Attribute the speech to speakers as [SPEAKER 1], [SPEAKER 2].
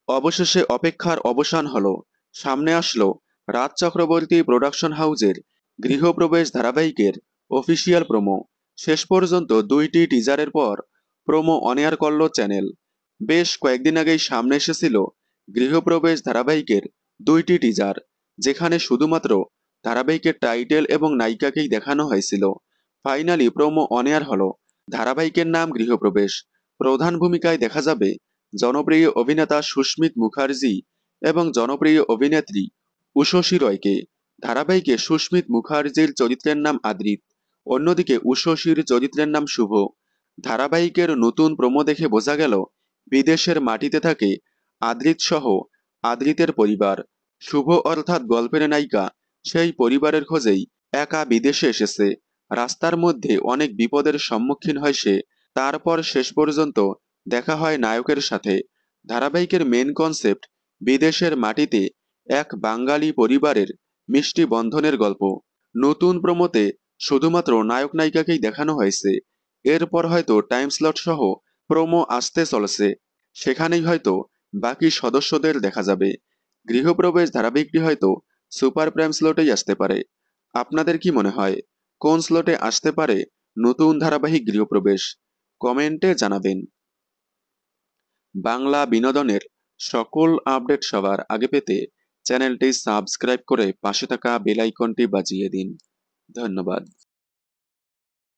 [SPEAKER 1] অবশেষে অপেক্ষার অবসান হলো। সামনে আসলো রাজ চক্রবর্তী প্রোডাকশন হাউজের গৃহপ্রবেশ ধারাবাহিকের অফিসিয়াল প্রোমো। শেষ পর্যন্ত দুইটি টিজারের পর প্রোমো অন এয়ার করল চ্যানেল। বেশ কয়েকদিন আগেই সামনে এসেছিল গৃহপ্রবেশ ধারাবাহিকের দুইটি টিজার, যেখানে শুধুমাত্র ধারাবাহিকের টাইটেল এবং নায়িকাকেই দেখানো হয়েছিল। ফাইনালি প্রোমো অন এয়ার হলো। ধারাবাহিকের নাম গৃহপ্রবেশ। প্রধান ভূমিকায় দেখা যাবে জনপ্রিয় অভিনেতা সুস্মিত মুখার্জি এবং জনপ্রিয় অভিনেত্রী উষসী রয়কে। ধারাবাহিকে সুস্মিত মুখার্জির চরিত্রের নাম আদ্রিত, অন্যদিকে উষসীর চরিত্রের নাম শুভ। ধারাবাহিকের নতুন প্রোমো দেখে বোঝা গেল বিদেশের মাটিতে থাকে আদ্রিত সহ আদ্রিতের পরিবার। শুভ অর্থাৎ গল্পের নায়িকা সেই পরিবারের খোঁজেই একা বিদেশে এসেছে। রাস্তার মধ্যে অনেক বিপদের সম্মুখীন হয় সে, তারপর শেষ পর্যন্ত দেখা হয় নায়কের সাথে। ধারাবাহিকের মেন কনসেপ্ট বিদেশের মাটিতে এক বাঙালি পরিবারের মিষ্টি বন্ধনের গল্প। নতুন প্রোমোতে শুধুমাত্র নায়ক নায়িকাকেই দেখানো হয়েছে। এরপর হয়তো টাইম স্লট সহ প্রোমো আসতে চলেছে, সেখানেই হয়তো বাকি সদস্যদের দেখা যাবে। গৃহপ্রবেশ ধারাবাহিকটি হয়তো সুপার প্রাইম স্লটেই আসতে পারে। আপনাদের কি মনে হয়, কোন স্লটে আসতে পারে নতুন ধারাবাহিক গৃহপ্রবেশ? কমেন্টে জানাবেন। বাংলা বিনোদনের সকল আপডেট সবার আগে পেতে চ্যানেলটি সাবস্ক্রাইব করে পাশে থাকা বেল আইকনটি বাজিয়ে দিন। ধন্যবাদ।